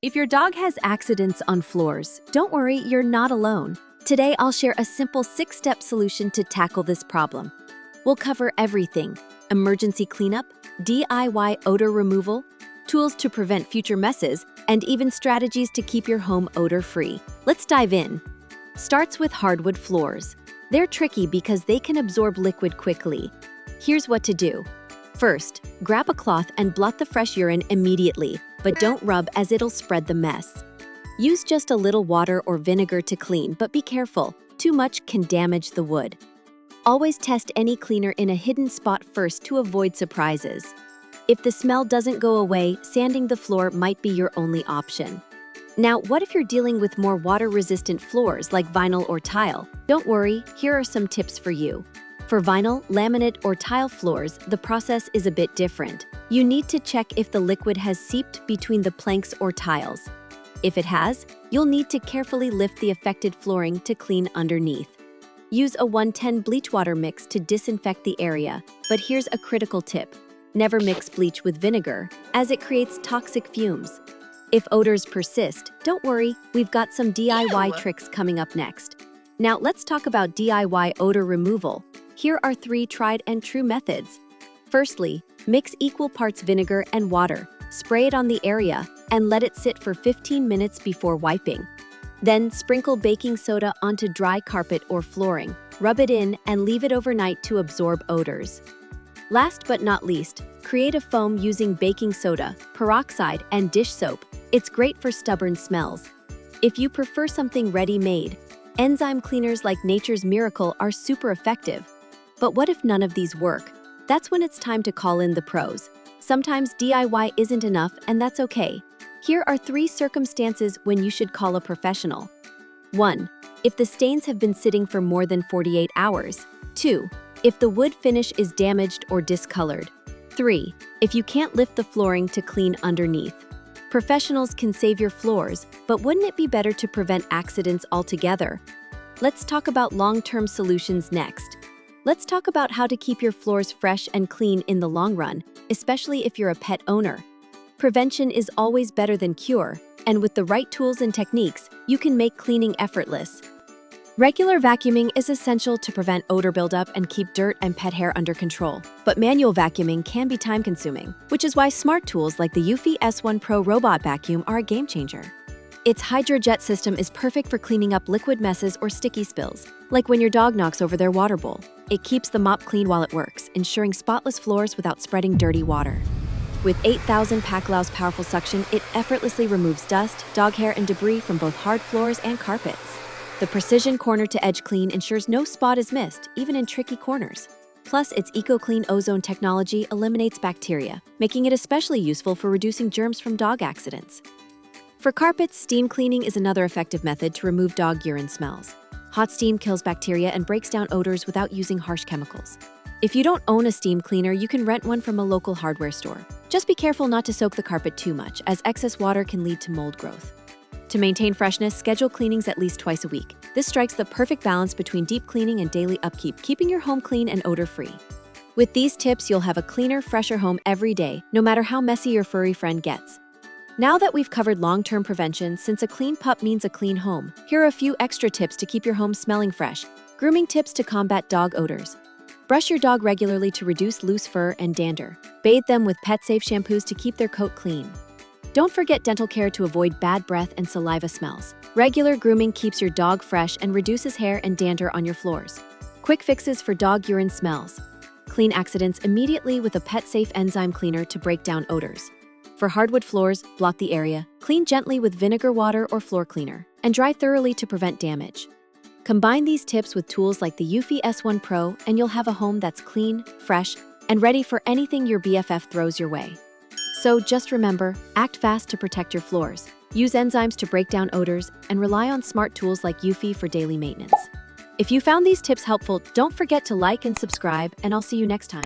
If your dog has accidents on floors, don't worry, you're not alone. Today, I'll share a simple 6-step solution to tackle this problem. We'll cover everything: emergency cleanup, DIY odor removal, tools to prevent future messes, and even strategies to keep your home odor-free. Let's dive in. Starts with hardwood floors. They're tricky because they can absorb liquid quickly. Here's what to do. First, grab a cloth and blot the fresh urine immediately, but don't rub as it'll spread the mess. Use just a little water or vinegar to clean, but be careful. Too much can damage the wood. Always test any cleaner in a hidden spot first to avoid surprises. If the smell doesn't go away, sanding the floor might be your only option. Now, what if you're dealing with more water-resistant floors like vinyl or tile? Don't worry, here are some tips for you. For vinyl, laminate, or tile floors, the process is a bit different. You need to check if the liquid has seeped between the planks or tiles. If it has, you'll need to carefully lift the affected flooring to clean underneath. Use a 1:10 bleach water mix to disinfect the area, but here's a critical tip. Never mix bleach with vinegar, as it creates toxic fumes. If odors persist, don't worry, we've got some DIY tricks coming up next. Now let's talk about DIY odor removal. Here are 3 tried and true methods. Firstly, mix equal parts vinegar and water, spray it on the area, and let it sit for 15 minutes before wiping. Then sprinkle baking soda onto dry carpet or flooring, rub it in, and leave it overnight to absorb odors. Last but not least, create a foam using baking soda, peroxide, and dish soap. It's great for stubborn smells. If you prefer something ready-made, enzyme cleaners like Nature's Miracle are super effective. But what if none of these work? That's when it's time to call in the pros. Sometimes DIY isn't enough, and that's okay. Here are 3 circumstances when you should call a professional. 1. If the stains have been sitting for more than 48 hours. 2. If the wood finish is damaged or discolored. 3. If you can't lift the flooring to clean underneath. Professionals can save your floors, but wouldn't it be better to prevent accidents altogether? Let's talk about long-term solutions next. Let's talk about how to keep your floors fresh and clean in the long run, especially if you're a pet owner. Prevention is always better than cure, and with the right tools and techniques, you can make cleaning effortless. Regular vacuuming is essential to prevent odor buildup and keep dirt and pet hair under control. But manual vacuuming can be time-consuming, which is why smart tools like the eufy S1 Pro robot vacuum are a game-changer. Its hydrojet system is perfect for cleaning up liquid messes or sticky spills, like when your dog knocks over their water bowl. It keeps the mop clean while it works, ensuring spotless floors without spreading dirty water. With 8,000 Paclau's powerful suction, it effortlessly removes dust, dog hair, and debris from both hard floors and carpets. The precision corner-to-edge clean ensures no spot is missed, even in tricky corners. Plus, its EcoClean ozone technology eliminates bacteria, making it especially useful for reducing germs from dog accidents. For carpets, steam cleaning is another effective method to remove dog urine smells. Hot steam kills bacteria and breaks down odors without using harsh chemicals. If you don't own a steam cleaner, you can rent one from a local hardware store. Just be careful not to soak the carpet too much, as excess water can lead to mold growth. To maintain freshness, schedule cleanings at least twice a week. This strikes the perfect balance between deep cleaning and daily upkeep, keeping your home clean and odor-free. With these tips, you'll have a cleaner, fresher home every day, no matter how messy your furry friend gets. Now that we've covered long-term prevention, since a clean pup means a clean home, here are a few extra tips to keep your home smelling fresh. Grooming tips to combat dog odors. Brush your dog regularly to reduce loose fur and dander. Bathe them with pet-safe shampoos to keep their coat clean. Don't forget dental care to avoid bad breath and saliva smells. Regular grooming keeps your dog fresh and reduces hair and dander on your floors. Quick fixes for dog urine smells. Clean accidents immediately with a pet-safe enzyme cleaner to break down odors. For hardwood floors, blot the area, clean gently with vinegar water or floor cleaner, and dry thoroughly to prevent damage. Combine these tips with tools like the eufy S1 Pro and you'll have a home that's clean, fresh, and ready for anything your BFF throws your way. So just remember, act fast to protect your floors, use enzymes to break down odors, and rely on smart tools like eufy for daily maintenance. If you found these tips helpful, don't forget to like and subscribe, and I'll see you next time.